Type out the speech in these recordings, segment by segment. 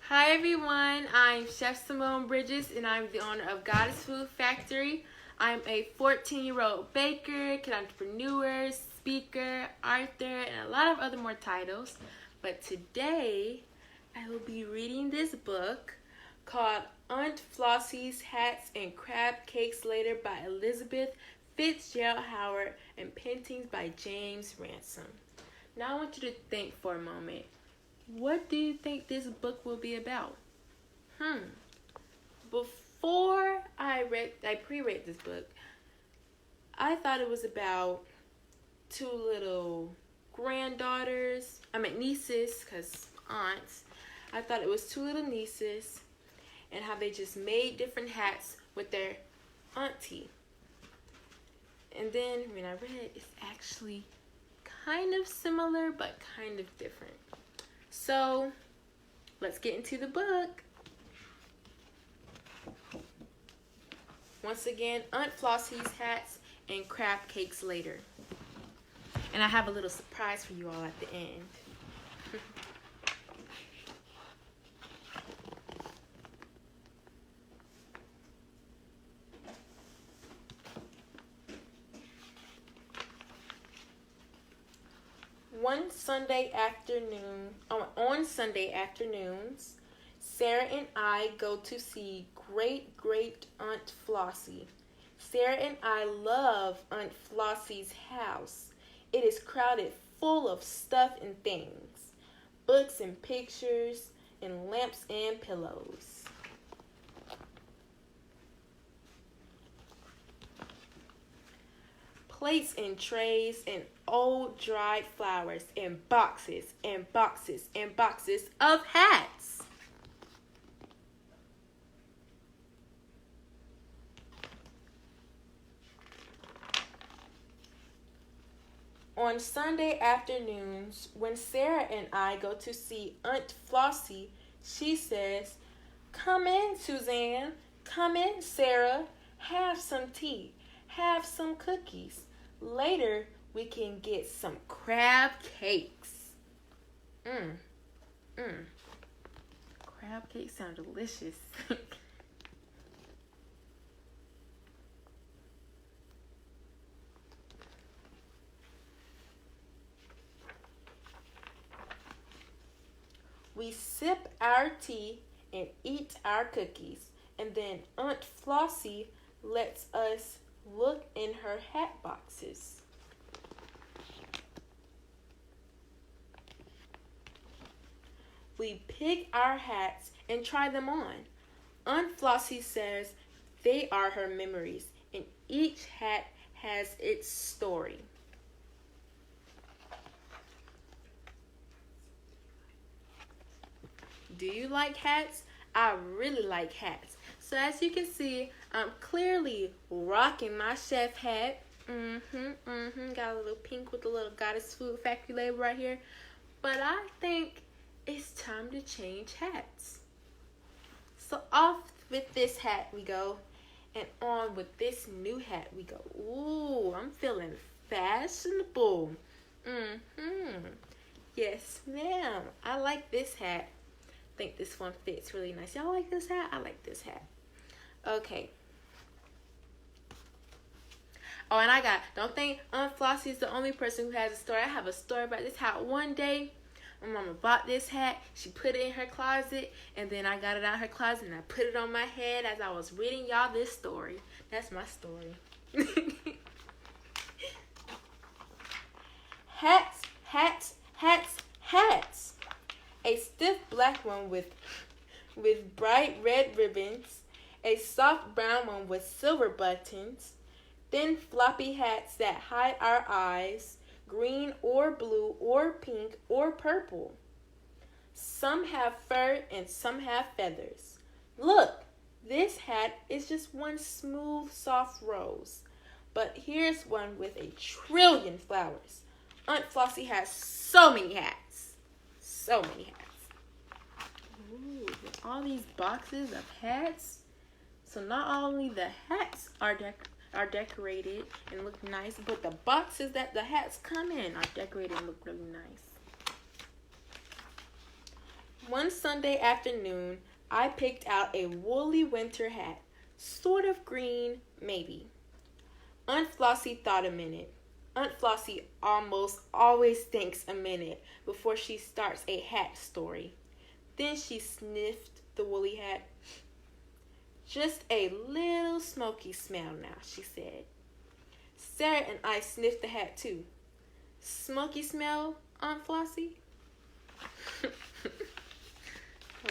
Hi everyone, I'm Chef Simone Bridges and I'm the owner of Goddess Food Factory. I'm a 14-year-old baker, kid entrepreneur, speaker, author, and a lot of other more titles. But today, I will be reading this book called Aunt Flossie's Hats and Crab Cakes Later by Elizabeth Fitzgerald Howard and paintings by James Ransom. Now I want you to think for a moment. What do you think this book will be about? Before I pre-read this book, I thought it was about two little nieces, because aunts. I thought it was two little nieces and how they just made different hats with their auntie. And then when I read it, it's actually kind of similar but kind of different. So, let's get into the book. Once again, Aunt Flossie's Hats and Crab Cakes Later. And I have a little surprise for you all at the end. On Sunday afternoons, Sarah and I go to see great Aunt Flossie. Sarah and I love Aunt Flossie's house. It is crowded full of stuff and things, books and pictures, and lamps and pillows. Plates and trays and old dried flowers and boxes and boxes and boxes of hats. On Sunday afternoons, when Sarah and I go to see Aunt Flossie, she says, "Come in, Suzanne. Come in, Sarah. Have some tea. Have some cookies. Later, we can get some crab cakes." Crab cakes sound delicious. We sip our tea and eat our cookies, and then Aunt Flossie lets us look in her hat boxes. We pick our hats and try them on. Aunt Flossie says they are her memories, and each hat has its story. Do you like hats? I really like hats. So as you can see, I'm clearly rocking my chef hat. Got a little pink with a little Goddess Food Factory label right here. But I think it's time to change hats. So off with this hat we go. And on with this new hat we go. Ooh, I'm feeling fashionable. Yes, ma'am. I like this hat. I think this one fits really nice. Y'all like this hat? I like this hat. Okay. Oh, and don't think Aunt Flossie is the only person who has a story. I have a story about this hat. One day, my mama bought this hat. She put it in her closet, and then I got it out of her closet, and I put it on my head as I was reading y'all this story. That's my story. Hats, hats, hats, hats. A stiff black one with bright red ribbons, a soft brown one with silver buttons, thin floppy hats that hide our eyes, green or blue or pink or purple. Some have fur and some have feathers. Look, this hat is just one smooth, soft rose. But here's one with a trillion flowers. Aunt Flossie has so many hats. So many hats. Ooh, all these boxes of hats. So not only the hats are decorated and look nice, but the boxes that the hats come in are decorated and look really nice. One Sunday afternoon, I picked out a woolly winter hat, sort of green, maybe. Aunt Flossie thought a minute. Aunt Flossie almost always thinks a minute before she starts a hat story. Then she sniffed the woolly hat. Just a little smoky smell now, she said. Sarah and I sniffed the hat too. Smoky smell, Aunt Flossie?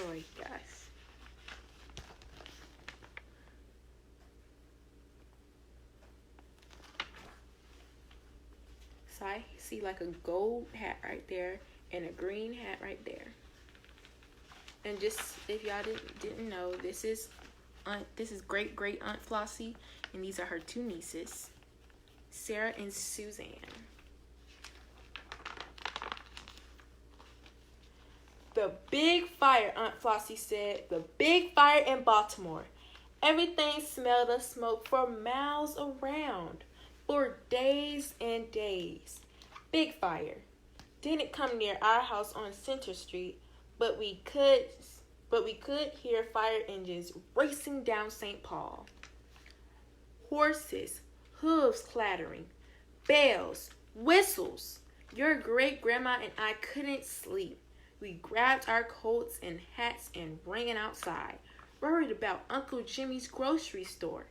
Oh my gosh. So I see like a gold hat right there and a green hat right there. And just if y'all didn't know, this is great Aunt Flossie, and these are her two nieces, Sarah and Suzanne. The big fire, Aunt Flossie said. The big fire in Baltimore. Everything smelled of smoke for miles around. For days and days. Big fire. Didn't come near our house on Center Street, but we could hear fire engines racing down St. Paul. Horses, hooves clattering, bells, whistles. Your great-grandma and I couldn't sleep. We grabbed our coats and hats and ran outside, worried about Uncle Jimmy's grocery store,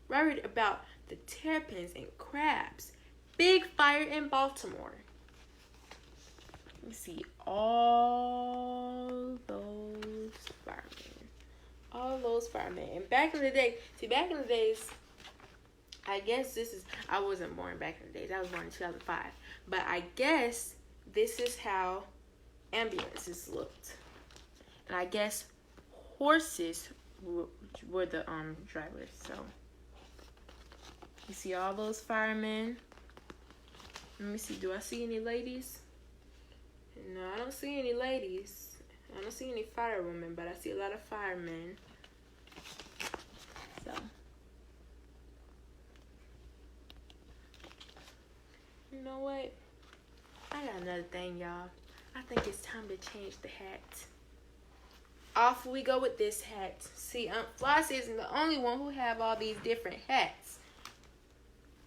worried about the terrapins and crabs. Big fire in Baltimore. You see all those firemen. All those firemen. And back in the days, I guess I wasn't born back in the days. I was born in 2005. But I guess this is how ambulances looked. And I guess horses were the drivers. So you see all those firemen. Let me see. Do I see any ladies? No, I don't see any ladies. I don't see any firewomen, but I see a lot of firemen. So you know what? I got another thing, y'all. I think it's time to change the hat. Off we go with this hat. See, Aunt Flossie isn't the only one who have all these different hats.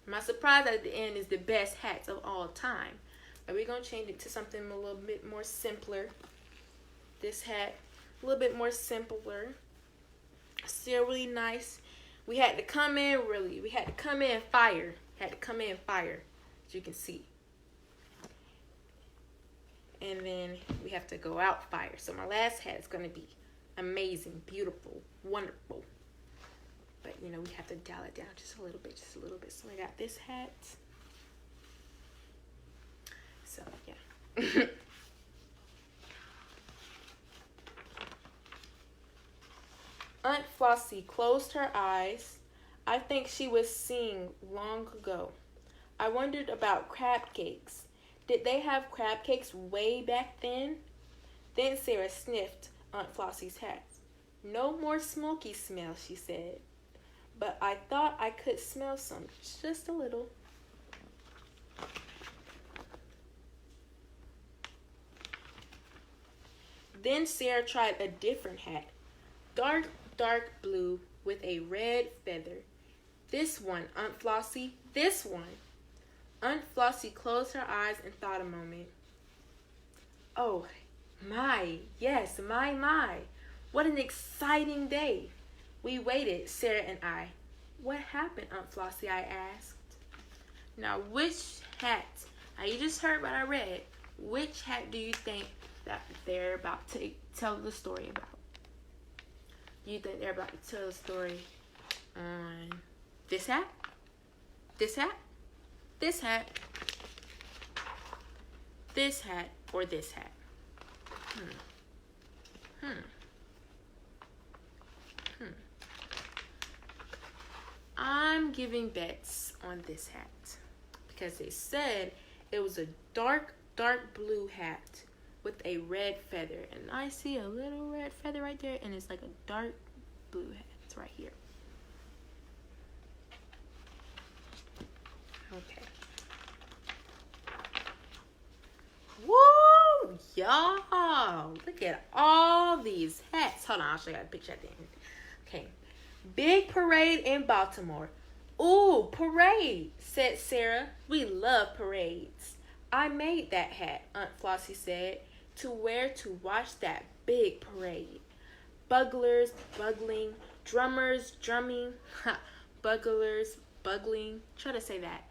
My surprise at the end is the best hats of all time. But we're going to change it to something a little bit more simpler. This hat, a little bit more simpler. Still really nice. We had to come in fire. As you can see. And then we have to go out fire. So my last hat is going to be amazing, beautiful, wonderful. But, you know, we have to dial it down just a little bit. So I got this hat. So, yeah. Aunt Flossie closed her eyes. I think she was seeing long ago. I wondered about crab cakes. Did they have crab cakes way back then? Then Sarah sniffed Aunt Flossie's hat. No more smoky smell, she said. But I thought I could smell some, just a little. Then Sarah tried a different hat. Dark blue with a red feather. This one, Aunt Flossie, this one. Aunt Flossie closed her eyes and thought a moment. Oh, my, yes, my. What an exciting day. We waited, Sarah and I. What happened, Aunt Flossie, I asked. Now, which hat, now you just heard what I read. Which hat do you think that they're about to tell the story about? Do you think they're about to tell the story on this hat? This hat? This hat? This hat? Or this hat? I'm giving bets on this hat because they said it was a dark blue hat with a red feather, and I see a little red feather right there, and it's like a dark blue hat. It's right here. Okay. Woo! Ooh, y'all. Look at all these hats. Hold on, I'll show you a picture at the end. Okay. Big parade in Baltimore. Ooh, parade, said Sarah. We love parades. I made that hat, Aunt Flossie said, to wear to watch that big parade. Buglers, bugling, drummers, drumming, buglers, bugling. Try to say that.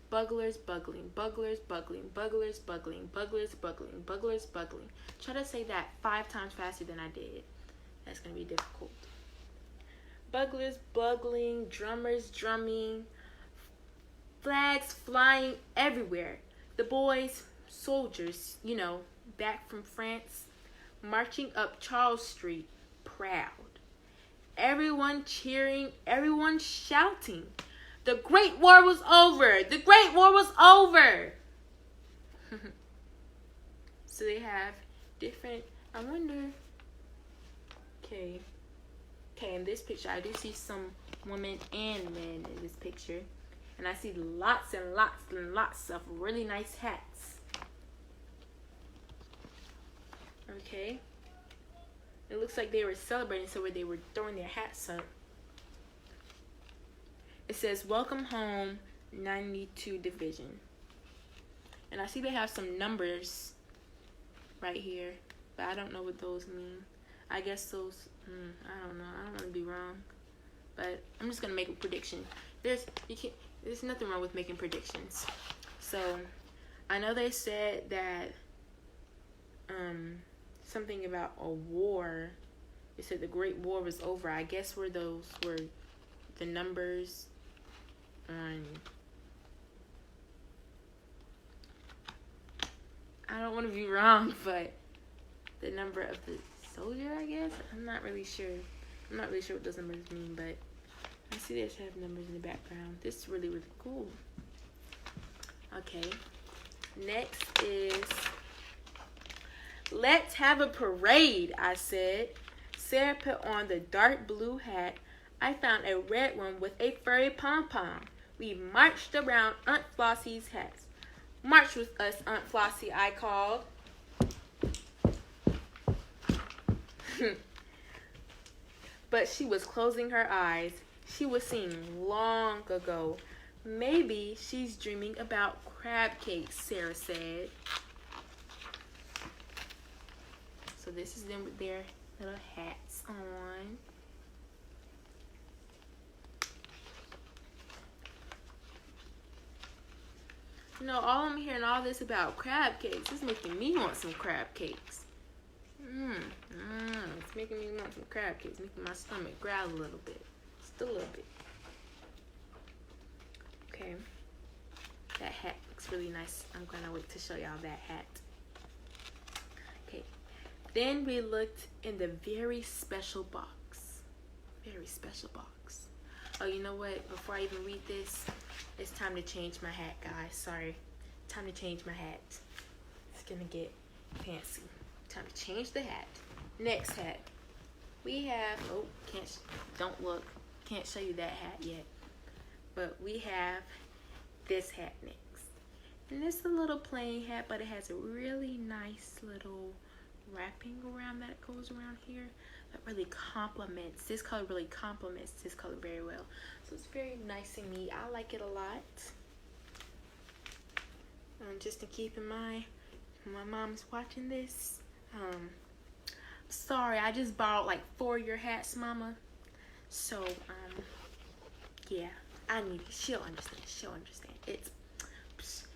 Buglers, bugling, buglers, bugling, buglers, bugling, buglers, bugling, buglers, bugling. Try to say that 5 times faster than I did. That's going to be difficult. Buglers, bugling, drummers, drumming, flags flying everywhere. The boys, soldiers, back from France, marching up Charles Street, proud. Everyone cheering, everyone shouting. The Great War was over! The Great War was over! So they have different, I wonder. Okay, in this picture, I do see some women and men in this picture. And I see lots and lots and lots of really nice hats. Okay. It looks like they were celebrating, so they were throwing their hats up. It says, Welcome Home, 92 Division. And I see they have some numbers right here, but I don't know what those mean. I guess those, I don't know. I don't want to be wrong, but I'm just going to make a prediction. There's nothing wrong with making predictions. So, I know they said that, something about a war. They said the Great War was over. I guess those were the numbers on. I don't want to be wrong, but the number of the soldier, I guess. I'm not really sure. I'm not really sure what those numbers mean, but I see they have numbers in the background. This is really, really cool. Okay. Next is, let's have a parade, I said. Sarah put on the dark blue hat. I found a red one with a furry pom-pom. We marched around Aunt Flossie's hats. March with us, Aunt Flossie, I called. But she was closing her eyes. She was seeing long ago. Maybe she's dreaming about crab cakes, Sarah said. So this is them with their little hats on. All I'm hearing all this about crab cakes is making me want some crab cakes. It's making me want some crab cakes, making my stomach growl a little bit. Just a little bit. Okay. That hat looks really nice. I'm gonna wait to show y'all that hat. Okay. Then we looked in the very special box. Very special box. Oh, you know what? Before I even read this, it's time to change my hat, guys. Sorry. Time to change my hat. It's gonna get fancy. Time to change the hat. Next hat. We have, don't look. Can't show you that hat yet. But we have this hat next. And it's a little plain hat, but it has a really nice little wrapping around that goes around here. That really complements, this color really complements this color very well. So it's very nice and neat. I like it a lot. Just to keep in mind, my mom's watching this. Sorry, I just borrowed like 4 of your hats, Mama. So, yeah, I need it. She'll understand. She'll understand.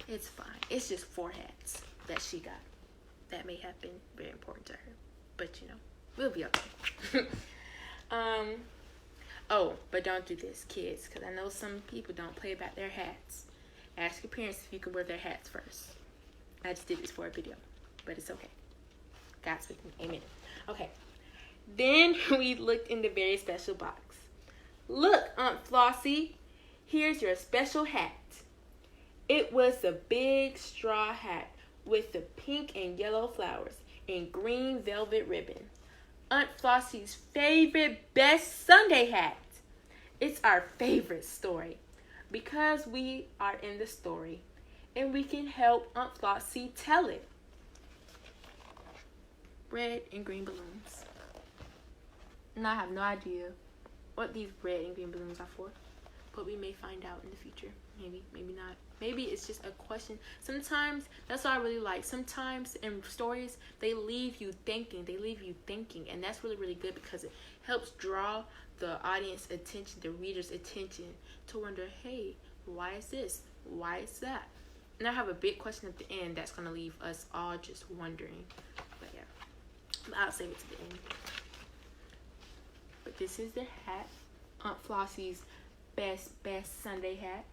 It's fine. It's just 4 hats that she got. That may have been very important to her, but we'll be okay. Oh, but don't do this, kids, because I know some people don't play about their hats. Ask your parents if you can wear their hats first. I just did this for a video, but it's okay. God's with me. Amen. Okay. Then we looked in the very special box. Look, Aunt Flossie, here's your special hat. It was a big straw hat with the pink and yellow flowers and green velvet ribbon. Aunt Flossie's favorite best Sunday hat. It's our favorite story because we are in the story and we can help Aunt Flossie tell it. red and green balloons. And I have no idea what these red and green balloons are for, but we may find out in the future. Maybe, maybe not. Maybe it's just a question. Sometimes, that's what I really like. Sometimes in stories, they leave you thinking. And that's really, really good because it helps draw the audience attention, the reader's attention, to wonder, hey, why is this? Why is that? And I have a big question at the end that's going to leave us all just wondering. But yeah, I'll save it to the end. But this is the hat. Aunt Flossie's best Sunday hat.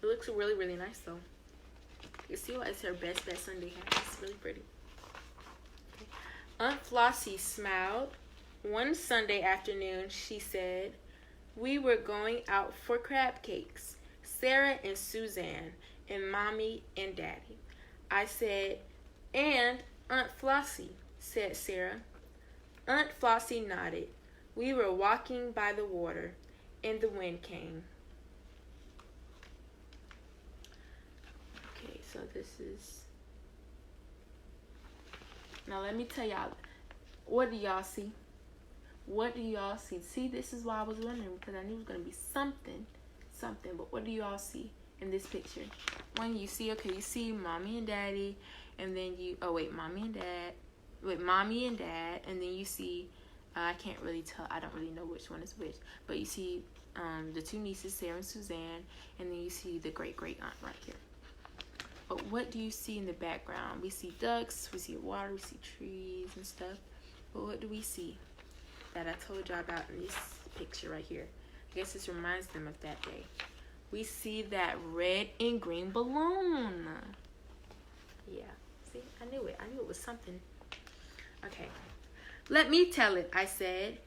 It looks really, really nice though. You see why it's her best Sunday hat. It's really pretty. Okay. Aunt Flossie smiled. One Sunday afternoon, she said, "We were going out for crab cakes, Sarah and Suzanne, and Mommy and Daddy." I said, "And Aunt Flossie," said Sarah. Aunt Flossie nodded. We were walking by the water, and the wind came. Okay, so this is... Now let me tell y'all, what do y'all see? What do y'all see? See, this is why I was wondering, because I knew it was going to be something, but what do y'all see in this picture? When you see, okay, you see Mommy and Daddy, and then you, Mommy and Dad, and then you see, I can't really tell, I don't really know which one is which, but you see the two nieces, Sarah and Suzanne, and then you see the great-great aunt right here. But what do you see in the background? We see ducks, we see water, we see trees and stuff, but what do we see that I told y'all about in this picture right here? I guess this reminds them of that day. We see that red and green balloon. Yeah, see, I knew it was something. Okay, let me tell it, I said.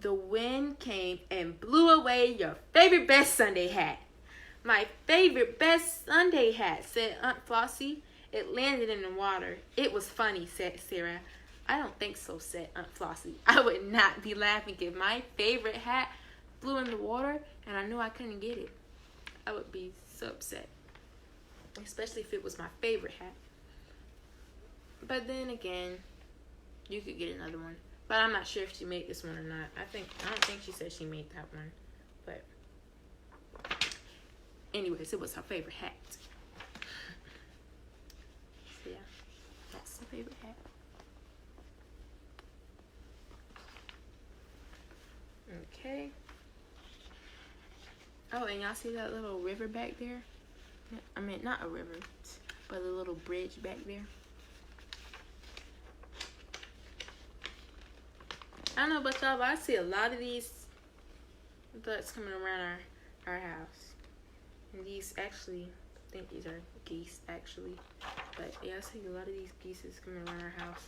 The wind came and blew away your favorite best Sunday hat. My favorite best Sunday hat, said Aunt Flossie. It landed in the water. It was funny, said Sarah. I don't think so, said Aunt Flossie. I would not be laughing if my favorite hat flew in the water and I knew I couldn't get it. I would be so upset, especially if it was my favorite hat. But then again, you could get another one. But I'm not sure if she made this one or not. I don't think she said she made that one. But anyways, it was her favorite hat. So yeah, that's her favorite hat. Okay. Oh, and y'all see that little river back there? I mean, not a river, but a little bridge back there. I don't know about y'all, but I see a lot of these ducks coming around our house. And these actually, I think these are geese actually. But yeah, I see a lot of these geese coming around our house.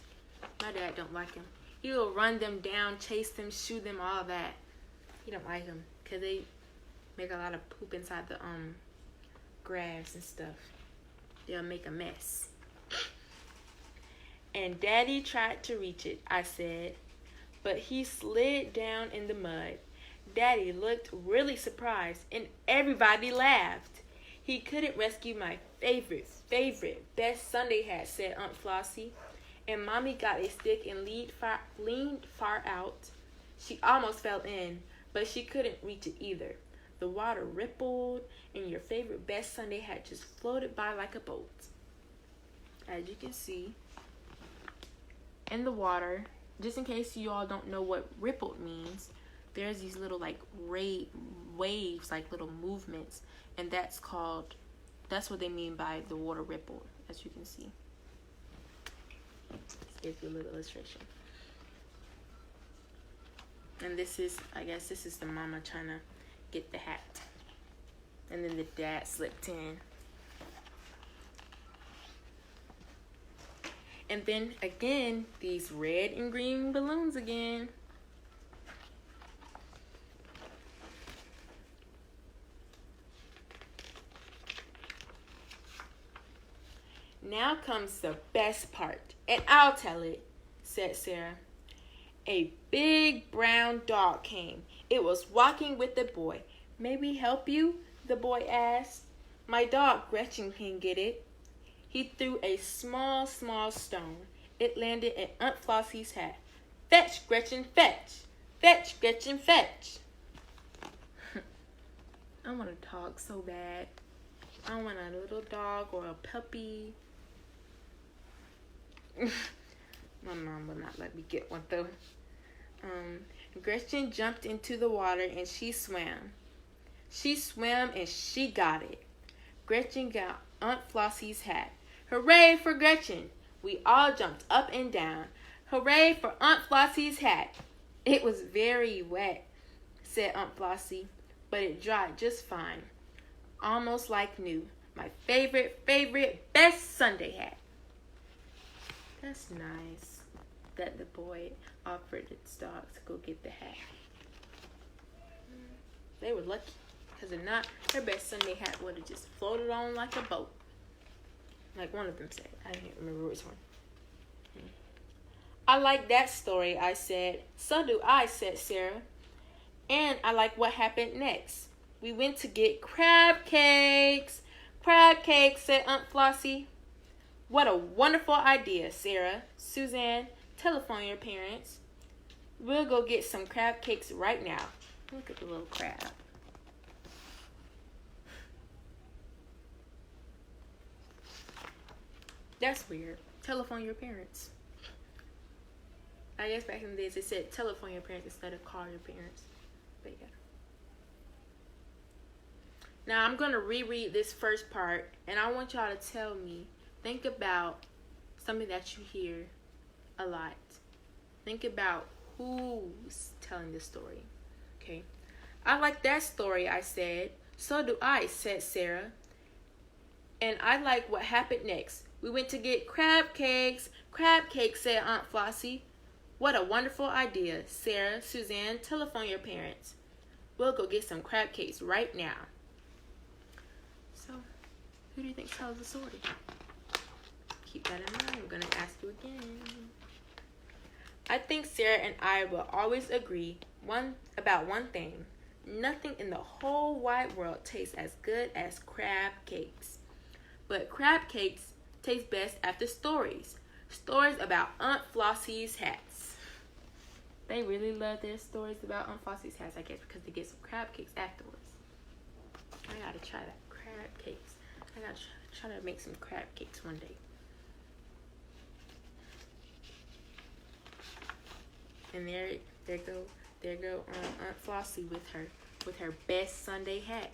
My dad don't like them. He will run them down, chase them, shoot them, all that. He don't like them because they make a lot of poop inside the grass and stuff. They'll make a mess. And Daddy tried to reach it, I said, but he slid down in the mud. Daddy looked really surprised, and everybody laughed. He couldn't rescue my favorite, best Sunday hat, said Aunt Flossie. And Mommy got a stick and leaned far out. She almost fell in, but she couldn't reach it either. The water rippled, and your favorite best Sunday hat just floated by like a boat. As you can see, in the water, just in case you all don't know what rippled means, there's these little like waves, like little movements, and that's what they mean by the water rippled, as you can see. Gives you a little illustration. And this is, I guess this is the mama trying to get the hat. And then the dad slipped in. And then again, these red and green balloons again. Now comes the best part, and I'll tell it, said Sarah. A big brown dog came. It was walking with the boy. May we help you? The boy asked. My dog Gretchen can get it. He threw a small stone. It landed in Aunt Flossie's hat. Fetch, Gretchen, fetch. Fetch, Gretchen, fetch. I want a dog so bad. I want a little dog or a puppy. My mom will not let me get one though. Gretchen jumped into the water and she swam. She swam and she got it. Gretchen got Aunt Flossie's hat. Hooray for Gretchen! We all jumped up and down. Hooray for Aunt Flossie's hat! It was very wet, said Aunt Flossie, but it dried just fine. Almost like new. My favorite, best Sunday hat. That's nice that the boy offered its dog to go get the hat. They were lucky, because if not, their best Sunday hat would have just floated on like a boat. Like one of them said. I can't remember which one. I like that story, I said. So do I, said Sarah. And I like what happened next. We went to get crab cakes. Crab cakes, said Aunt Flossie. What a wonderful idea, Sarah. Suzanne, telephone your parents. We'll go get some crab cakes right now. Look at the little crab. That's weird. Telephone your parents. I guess back in the days they said telephone your parents instead of call your parents. But yeah. Now I'm going to reread this first part and I want y'all to tell me, think about something that you hear a lot. Think about who's telling the story. Okay. I like that story, I said. So do I, said Sarah. And I like what happened next. We went to get crab cakes. Crab cakes, said Aunt Flossie. What a wonderful idea. Sarah, Suzanne, telephone your parents. We'll go get some crab cakes right now. So, who do you think tells the story? Keep that in mind. I'm going to ask you again. I think Sarah and I will always agree about one thing. Nothing in the whole wide world tastes as good as crab cakes. But crab cakes taste best after stories. Stories about Aunt Flossie's hats. They really love their stories about Aunt Flossie's hats, I guess, because they get some crab cakes afterwards. I gotta try that. Crab cakes. I gotta try to make some crab cakes one day. And there go Aunt Flossie with her best Sunday hat.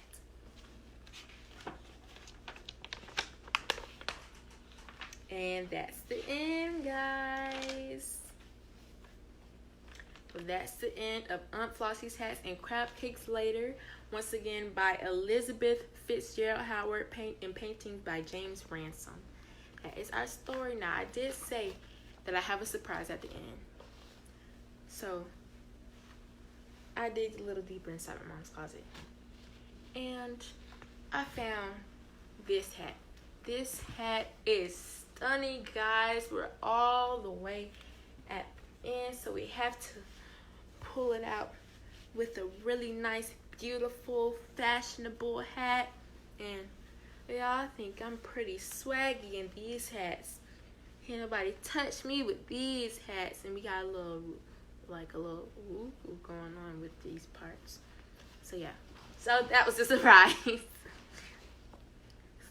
And that's the end, guys. Well, that's the end of Aunt Flossie's Hats and Crab Cakes Later. Once again by Elizabeth Fitzgerald Howard and paintings by James Ransom. That is our story. Now, I did say that I have a surprise at the end. So, I digged a little deeper inside my mom's closet. And I found this hat. This hat is stunning, guys. We're all the way at the end, so we have to pull it out with a really nice, beautiful, fashionable hat. And y'all think I'm pretty swaggy in these hats. Can't nobody touch me with these hats. And we got a little woo going on with these parts. So yeah, so that was a surprise.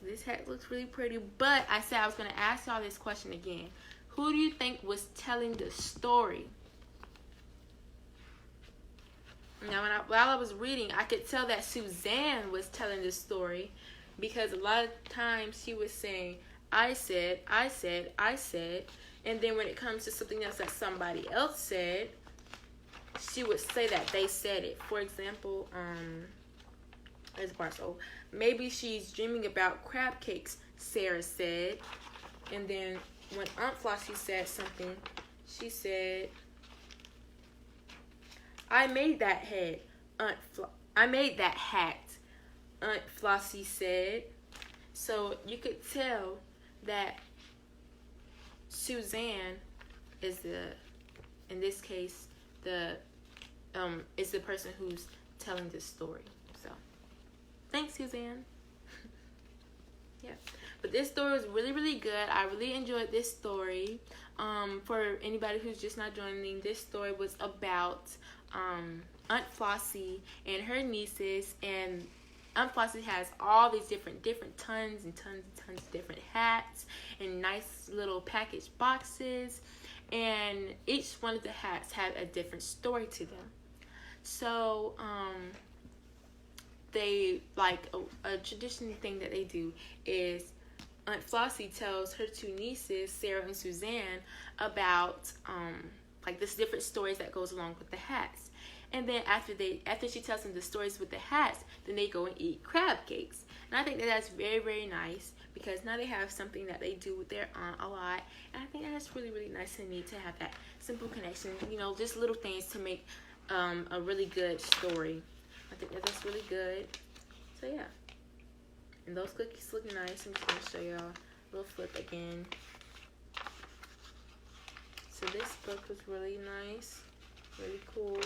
This hat looks really pretty, but I said I was going to ask y'all this question again. Who do you think was telling the story? Now, while I was reading, I could tell that Suzanne was telling the story because a lot of times she was saying, I said, and then when it comes to something else that somebody else said, she would say that they said it. For example, as far as maybe she's dreaming about crab cakes, Sarah said. And then when Aunt Flossie said something, she said, I made that hat, Aunt Flossie said. So you could tell that Suzanne is in this case, is the person who's telling this story. So, thanks, Suzanne. Yeah. But this story was really, really good. I really enjoyed this story. For anybody who's just not joining, this story was about Aunt Flossie and her nieces, and Aunt Flossie has all these different tons and tons and tons of different hats and nice little packaged boxes, and each one of the hats had a different story to them. So they like a traditional thing that they do is Aunt Flossie tells her two nieces, Sarah and Suzanne, about like this different stories that goes along with the hats. And then after she tells them the stories with the hats, then they go and eat crab cakes. And I think that that's very, very nice, because now they have something that they do with their aunt a lot. And I think that's really, really nice and neat to have that simple connection, you know, just little things to make a really good story. I think that that's really good. So yeah. And those cookies look nice. I'm just going to show y'all a little flip again. So this book was really nice. Really cool.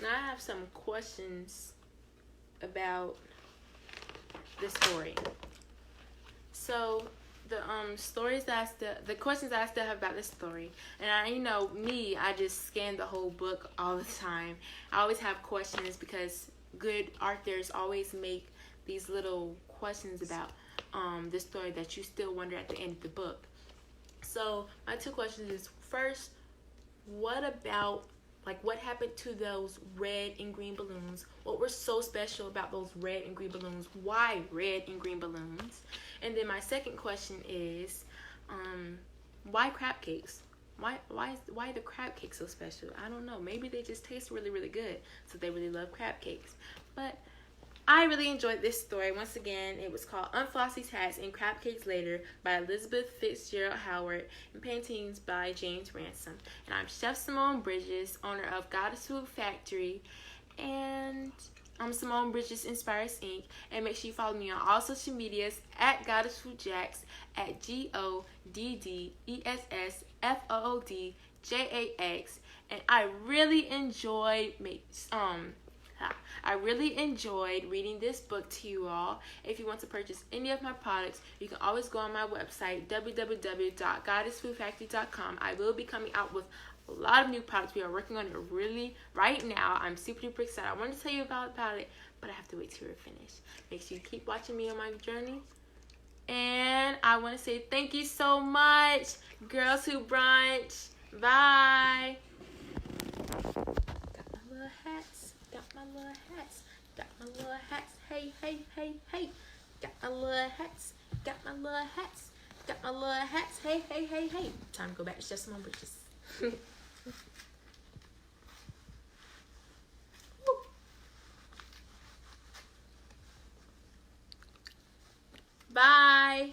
Now I have some questions about the story. So the questions that I still have about this story, and I just scan the whole book all the time. I always have questions because good authors always make these little questions about the story that you still wonder at the end of the book. So my two questions is, first, what happened to those red and green balloons? What was so special about those red and green balloons? Why red and green balloons? And then my second question is, why crab cakes? Why the crab cakes so special? I don't know. Maybe they just taste really, really good, so they really love crab cakes. But I really enjoyed this story. Once again, it was called Aunt Flossie's Hats and Crab Cakes Later by Elizabeth Fitzgerald Howard, and paintings by James Ransom. And I'm Chef Simone Bridges, owner of Goddess Food Factory, and I'm Simone Bridges Inspires Inc. And make sure you follow me on all social medias at Goddess Food Jacks, at GODDESSFOODJAX. And I really enjoyed reading this book to you all. If you want to purchase any of my products, you can always go on my website, www.goddessfoodfactory.com. I will be coming out with a lot of new products. We are working on it right now. I'm super duper excited. I want to tell you about it, but I have to wait till we're finished. Make sure you keep watching me on my journey. And I want to say thank you so much, Girls Who Brunch. Bye. Got my little hats. Got my little hats. Got my little hats. Hey, hey, hey, hey. Got my little hats. Got my little hats. Got my little hats. Hey, hey, hey, hey. Time to go back to Chef Simone Bridges. Bye.